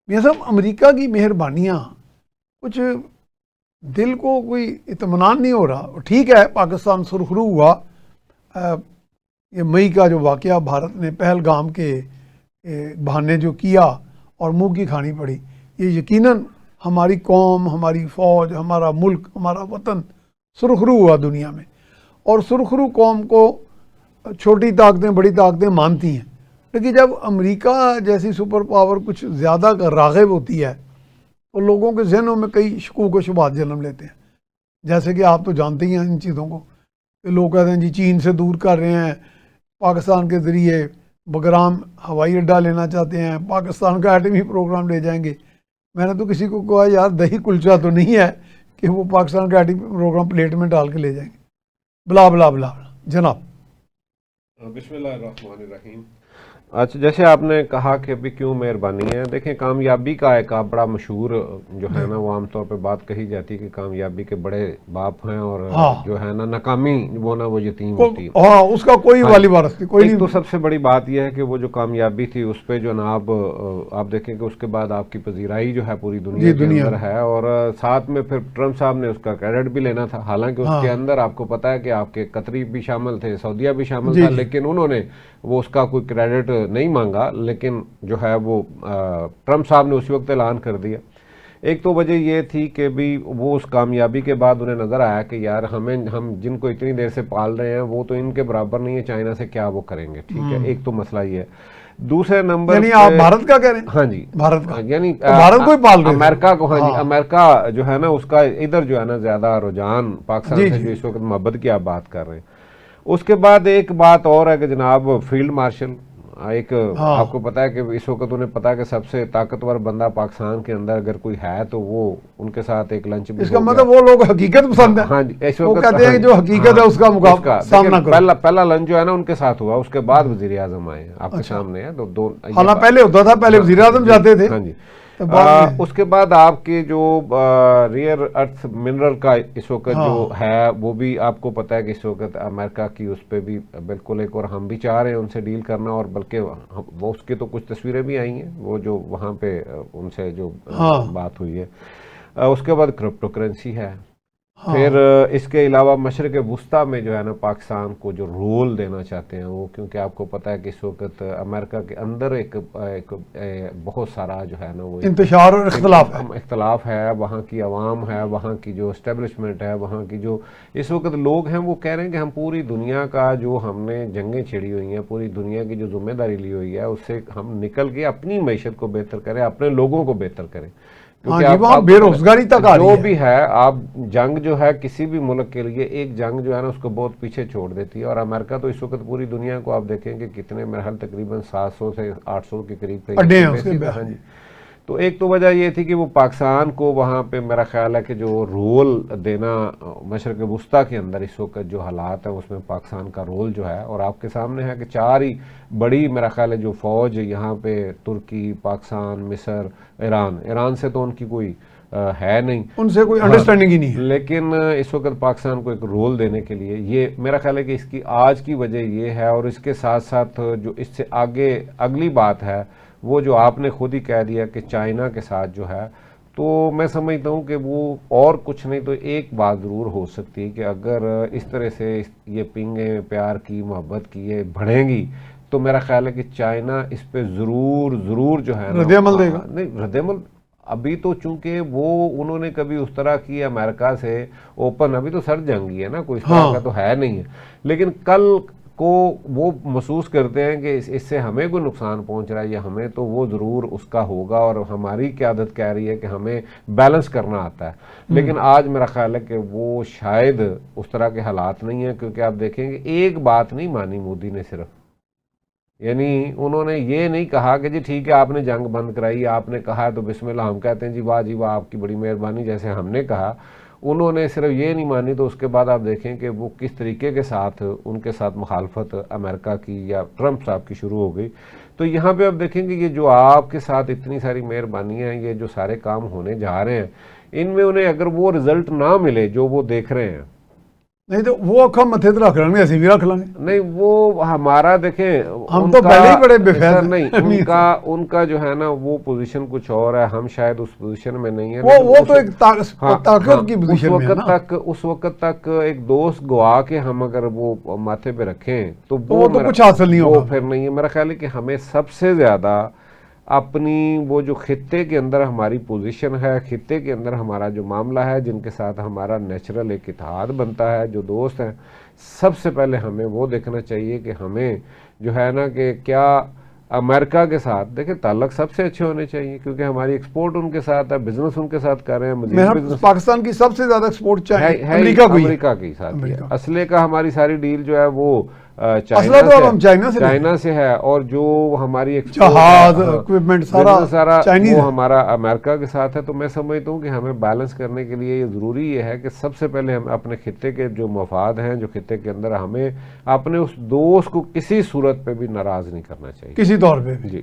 میاں صاحب امریکہ کی مہربانیاں کچھ دل کو کوئی اطمینان نہیں ہو رہا. ٹھیک ہے پاکستان سرخرو ہوا، یہ مئی کا جو واقعہ بھارت نے پہلگام کے بہانے جو کیا اور منہ کی کھانی پڑی، یہ یقیناً ہماری قوم، ہماری فوج، ہمارا ملک، ہمارا وطن سرخرو ہوا دنیا میں. اور سرخرو قوم کو چھوٹی طاقتیں بڑی طاقتیں مانتی ہیں، لیکن جب امریکہ جیسی سپر پاور کچھ زیادہ راغب ہوتی ہے تو لوگوں کے ذہنوں میں کئی شکوک و شبہات جنم لیتے ہیں. جیسے کہ آپ تو جانتے ہی ہیں ان چیزوں کو کہ لوگ کہتے ہیں جی چین سے دور کر رہے ہیں، پاکستان کے ذریعے بگرام ہوائی اڈہ لینا چاہتے ہیں، پاکستان کا ایٹمی پروگرام لے جائیں گے. میں نے تو کسی کو کہا یار دہی کلچا تو نہیں ہے کہ وہ پاکستان کا ایٹمی پروگرام پلیٹ میں ڈال کے لے جائیں گے. بلا بلا بلا بلا جناب. بسم اللہ الرحمن الرحیم. اچھا، جیسے آپ نے کہا کہ ابھی کیوں مہربانی ہے، دیکھیں کامیابی کا ایک بڑا مشہور جو ہے نا وہ عام طور پہ بات کہی جاتی ہے کہ کامیابی کے بڑے باپ ہیں اور جو ہے نا ناکامی وہ نا وہ یتیم ہوتی ہے. ہاں اس کا کوئی والی وارث نہیں، کوئی ایک تو نہیں. سب سے بڑی بات یہ ہے کہ وہ جو کامیابی تھی اس پہ جو جناب آپ دیکھیں کہ اس کے بعد آپ کی پذیرائی جو ہے پوری دنیا کے اندر ہے، اور ساتھ میں پھر ٹرمپ صاحب نے اس کا کریڈٹ بھی لینا تھا. حالانکہ اس کے اندر آپ کو پتا ہے کہ آپ کے قطری بھی شامل تھے، سعودیہ بھی شامل تھا، لیکن انہوں نے وہ اس کا کوئی کریڈٹ نہیں مانگا. لیکن جو ہے وہ ٹرمپ صاحب نے اسی وقت اعلان کر دیا. ایک تو وجہ یہ تھی کہ بھی وہ اس کامیابی کے بعد انہیں نظر آیا کہ یار ہم جن کو اتنی دیر سے پال رہے ہیں وہ تو ان کے برابر نہیں ہے، چائنا سے کیا وہ کریں گے. ٹھیک ہے، ایک تو مسئلہ یہ ہے. دوسرے نمبر یعنی آپ بھارت کا کہہ رہے ہیں؟ ہاں جی، بھارت کا، یعنی بھارت کو ہی پال رہے ہیں امریکہ کو. ہاں جی، امریکہ جو ہے نا اس کا ادھر جو ہے نا زیادہ رجحان پاکستان سے جو اس وقت محبت کی آپ بات کر رہے ہیں. اس کے بعد ایک بات اور ہے کہ جناب فیلڈ مارشل ایک آپ کو پتا ہے کہ اس وقت انہیں پتا ہے کہ سب سے طاقتور بندہ پاکستان کے اندر اگر کوئی ہے تو وہ ان کے ساتھ ایک لنچ بھی اس کا مطلب وہ لوگ حقیقت پسند ہے. ہاں جی، اس وہ وقت کہتے ہیں جو حقیقت ہے اس کا مقابلہ سامنا کرو. پہلا لنچ جو ہے نا ان کے ساتھ ہوا، اس کے بعد وزیر اعظم آئے آپ کے سامنے ہے. دو حالانکہ پہلے ہوتا تھا، پہلے وزیر اعظم جاتے تھے. ہاں جی. اس کے بعد آپ کے جو ریئر ارتھ منرل کا اس وقت جو ہے وہ بھی آپ کو پتا ہے کہ اس وقت امریکہ کی اس پہ بھی بالکل ایک، اور ہم بھی چاہ رہے ہیں ان سے ڈیل کرنا، اور بلکہ وہ اس کی تو کچھ تصویریں بھی آئی ہیں وہ جو وہاں پہ ان سے جو بات ہوئی ہے. اس کے بعد کرپٹو کرنسی ہے. پھر اس کے علاوہ مشرق وسطیٰ میں جو ہے نا پاکستان کو جو رول دینا چاہتے ہیں وہ، کیونکہ آپ کو پتا ہے کہ اس وقت امریکہ کے اندر ایک بہت سارا جو ہے نا وہ انتشار اور اختلاف ہے. وہاں کی عوام ہے، وہاں کی جو اسٹیبلشمنٹ ہے، وہاں کی جو اس وقت لوگ ہیں وہ کہہ رہے ہیں کہ ہم پوری دنیا کا جو ہم نے جنگیں چھڑی ہوئی ہیں، پوری دنیا کی جو ذمہ داری لی ہوئی ہے اس سے ہم نکل کے اپنی معیشت کو بہتر کریں، اپنے لوگوں کو بہتر کریں. کیونکہ بے روزگاری تک آ رہی ہے. جو بھی ہے آپ جنگ جو ہے کسی بھی ملک کے لیے ایک جنگ جو ہے نا اس کو بہت پیچھے چھوڑ دیتی ہے. اور امریکہ تو اس وقت پوری دنیا کو آپ دیکھیں کہ کتنے مرحل تقریباً 700 سے 800 کے قریب ہاں جی. تو ایک تو وجہ یہ تھی کہ وہ پاکستان کو وہاں پہ میرا خیال ہے کہ جو رول دینا مشرق وسطیٰ کے اندر اس وقت جو حالات ہیں اس میں پاکستان کا رول جو ہے، اور آپ کے سامنے ہے کہ 4 ہی بڑی میرا خیال ہے جو فوج یہاں پہ ترکی، پاکستان، مصر، ایران سے تو ان کی کوئی ہے نہیں، ان سے کوئی انڈرسٹینڈنگ ہی نہیں ہے. لیکن اس وقت پاکستان کو ایک رول دینے کے لیے یہ میرا خیال ہے کہ اس کی آج کی وجہ یہ ہے. اور اس کے ساتھ ساتھ جو اس سے آگے اگلی بات ہے وہ جو آپ نے خود ہی کہہ دیا کہ چائنا کے ساتھ جو ہے، تو میں سمجھتا ہوں کہ وہ اور کچھ نہیں تو ایک بات ضرور ہو سکتی ہے کہ اگر اس طرح سے یہ پنگیں پیار کی محبت کی یہ بڑھیں گی تو میرا خیال ہے کہ چائنا اس پہ ضرور جو ہے رد عمل دے گا. نہیں رد عمل ابھی تو چونکہ وہ انہوں نے کبھی اس طرح کی امریکہ سے اوپن، ابھی تو سر جنگی ہے نا، کوئی اس طرح کا تو ہے نہیں ہے. لیکن کل کو وہ محسوس کرتے ہیں کہ اس سے ہمیں کوئی نقصان پہنچ رہا ہے یا ہمیں، تو وہ ضرور اس کا ہوگا. اور ہماری قیادت کہہ رہی ہے کہ ہمیں بیلنس کرنا آتا ہے. لیکن آج میرا خیال ہے کہ وہ شاید اس طرح کے حالات نہیں ہیں، کیونکہ آپ دیکھیں گے ایک بات نہیں مانی مودی نے صرف، یعنی انہوں نے یہ نہیں کہا کہ جی ٹھیک ہے آپ نے جنگ بند کرائی، آپ نے کہا تو بسم اللہ ہم کہتے ہیں جی واہ جی واہ آپ کی بڑی مہربانی جیسے ہم نے کہا. انہوں نے صرف یہ نہیں مانی تو اس کے بعد آپ دیکھیں کہ وہ کس طریقے کے ساتھ ان کے ساتھ مخالفت امریکہ کی یا ٹرمپ صاحب کی شروع ہو گئی. تو یہاں پہ آپ دیکھیں گے یہ جو آپ کے ساتھ اتنی ساری مہربانیاں ہیں، یہ جو سارے کام ہونے جا رہے ہیں، ان میں انہیں اگر وہ رزلٹ نہ ملے جو وہ دیکھ رہے ہیں نہیں تو وہ اکھا متھے تے رکھ لیں گے، اسی بھی رکھ لیں گے. نہیں وہ ہمارا دیکھیں ہم تو پہلے ہی بڑے بے فیض سر ہیں. نہیں، ان کا جو ہے نا وہ پوزیشن کچھ اور ہے، ہم شاید اس پوزیشن میں نہیں ہے. وہ تو ایک ہاں، طاقت کی پوزیشن میں ہے نا. اس وقت تک ایک دوست گوا کے ہم اگر وہ ماتھے پہ رکھیں تو وہ تو کچھ حاصل نہیں وہ ہوگا. پھر نہیں ہے. میرا خیال ہے کہ ہمیں سب سے زیادہ اپنی وہ جو خطے کے اندر ہماری پوزیشن ہے، خطے کے اندر ہمارا جو معاملہ ہے، جن کے ساتھ ہمارا نیچرل ایک اتحاد بنتا ہے، جو دوست ہیں، سب سے پہلے ہمیں وہ دیکھنا چاہیے کہ ہمیں جو ہے نا کہ کیا امریکہ کے ساتھ دیکھیں تعلق سب سے اچھے ہونے چاہیے، کیونکہ ہماری ایکسپورٹ ان کے ساتھ ہے، بزنس ان کے ساتھ کر رہے ہیں، مزید بزنس پاکستان کی سب سے زیادہ ایکسپورٹ ہے امریکہ کو ہی ہے. امریکہ کے ساتھ ہی ہے. اسلحے کا ہماری ساری ڈیل جو ہے وہ اسلحہ تو اب ہم چائنا سے ہے، اور جو ہماری جہاز اکوپمنٹ سارا چائنیز وہ ہے. ہمارا امریکہ کے ساتھ ہے. تو میں سمجھتا ہوں کہ ہمیں بیلنس کرنے کے لیے یہ ضروری یہ ہے کہ سب سے پہلے ہم اپنے خطے کے جو مفاد ہیں، جو خطے کے اندر، ہمیں اپنے اس دوست کو کسی صورت پہ بھی ناراض نہیں کرنا چاہیے کسی طور پہ. جی.